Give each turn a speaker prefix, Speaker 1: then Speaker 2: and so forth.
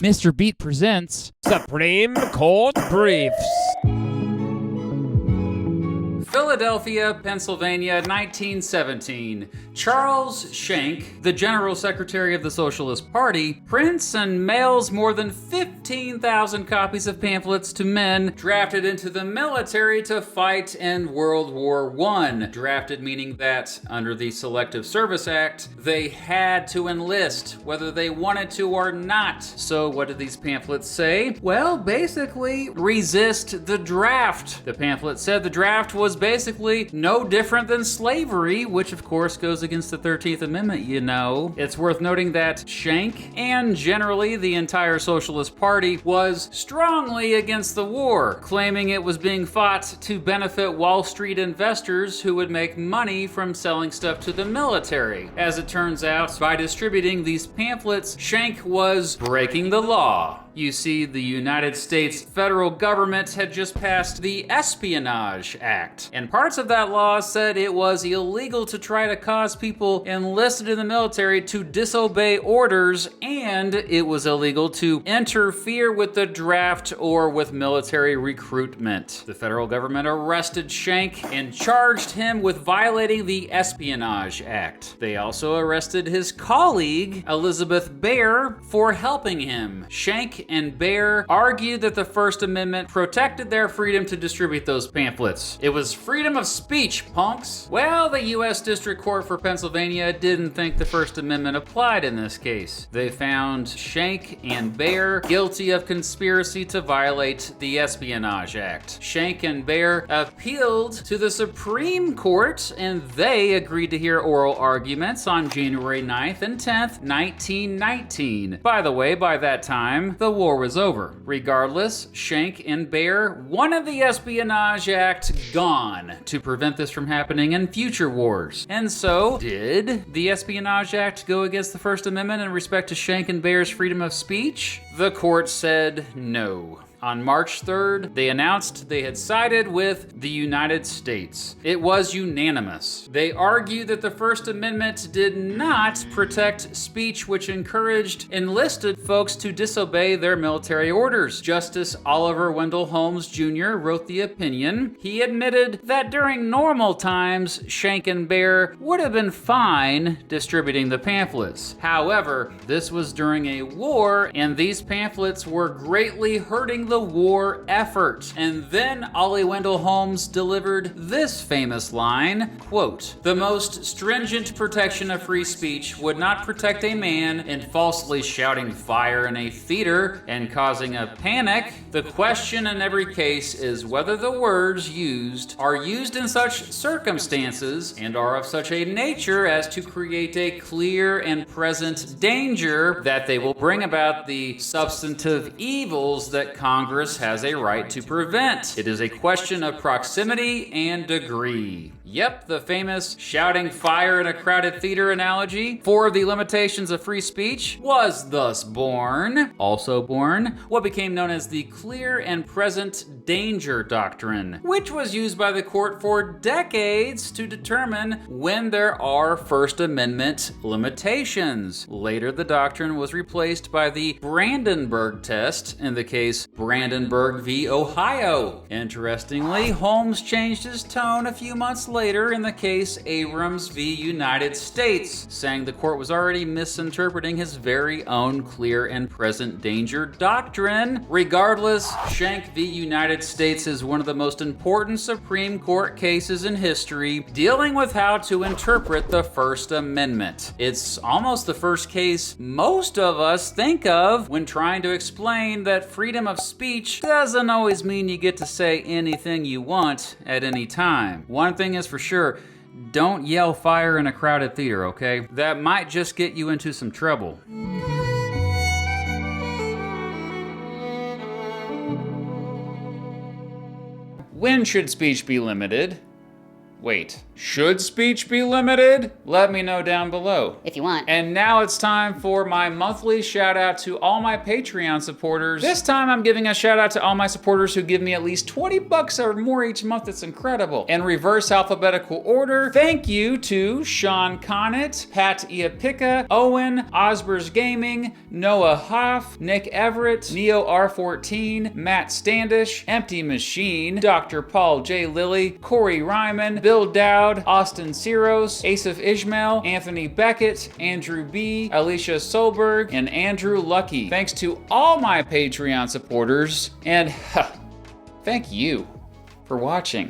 Speaker 1: Mr. Beat presents Supreme Court Briefs.
Speaker 2: Philadelphia, Pennsylvania, 1917. Charles Schenck, the General Secretary of the Socialist Party, prints and mails more than 15,000 copies of pamphlets to men drafted into the military to fight in World War I. Drafted meaning that, under the Selective Service Act, they had to enlist, whether they wanted to or not. So what did these pamphlets say? Well, basically, resist the draft. The pamphlet said the draft was basically no different than slavery, which of course goes against the 13th Amendment, you know. It's worth noting that Schenck, and generally the entire Socialist Party, was strongly against the war, claiming it was being fought to benefit Wall Street investors who would make money from selling stuff to the military. As it turns out, by distributing these pamphlets, Schenck was breaking the law. You see, the United States federal government had just passed the Espionage Act, and parts of that law said it was illegal to try to cause people enlisted in the military to disobey orders, and it was illegal to interfere with the draft or with military recruitment. The federal government arrested Schenck and charged him with violating the Espionage Act. They also arrested his colleague, Elizabeth Baer, for helping him. Schenck and Baer argued that the First Amendment protected their freedom to distribute those pamphlets. It was freedom of speech, punks. Well, the U.S. District Court for Pennsylvania didn't think the First Amendment applied in this case. They found Schenck and Baer guilty of conspiracy to violate the Espionage Act. Schenck and Baer appealed to the Supreme Court, and they agreed to hear oral arguments on January 9th and 10th, 1919. By the way, by that time, the war was over. Regardless, Schenck and Baer wanted the Espionage Act gone to prevent this from happening in future wars. And so, did the Espionage Act go against the First Amendment in respect to Schenck and Baer's freedom of speech? The court said no. On March 3rd, they announced they had sided with the United States. It was unanimous. They argued that the First Amendment did not protect speech which encouraged enlisted folks to disobey their military orders. Justice Oliver Wendell Holmes Jr. wrote the opinion. He admitted that during normal times, Schenck and Baer would have been fine distributing the pamphlets. However, this was during a war, and these pamphlets were greatly hurting the war effort. And then Ollie Wendell Holmes delivered this famous line, quote, "The most stringent protection of free speech would not protect a man in falsely shouting fire in a theater and causing a panic. The question in every case is whether the words used are used in such circumstances and are of such a nature as to create a clear and present danger that they will bring about the substantive evils that Congress has a right to prevent. It is a question of proximity and degree." Yep, the famous shouting fire in a crowded theater analogy for the limitations of free speech was thus born. Also born, what became known as the clear and present danger doctrine, which was used by the court for decades to determine when there are First Amendment limitations. Later, the doctrine was replaced by the Brandenburg test in the case Brandenburg v. Ohio. Interestingly, Holmes changed his tone a few months later in the case Abrams v. United States, saying the court was already misinterpreting his very own clear and present danger doctrine. Regardless, Schenck v. United States is one of the most important Supreme Court cases in history dealing with how to interpret the First Amendment. It's almost the first case most of us think of when trying to explain that freedom of speech doesn't always mean you get to say anything you want at any time. One thing is for sure, don't yell fire in a crowded theater, okay? That might just get you into some trouble. When should speech be limited? Wait, should speech be limited? Let me know down below.
Speaker 3: If you want.
Speaker 2: And now it's time for my monthly shout out to all my Patreon supporters. This time I'm giving a shout out to all my supporters who give me at least 20 bucks or more each month. It's incredible. In reverse alphabetical order, thank you to Sean Connett, Pat Iapika, Owen, Osbers Gaming, Noah Hoff, Nick Everett, Neo R14, Matt Standish, Empty Machine, Dr. Paul J. Lilly, Corey Ryman, Bill Dowd, Austin Ciros, Asif Ishmael, Anthony Beckett, Andrew B., Alicia Solberg, and Andrew Lucky. Thanks to all my Patreon supporters, and thank you for watching.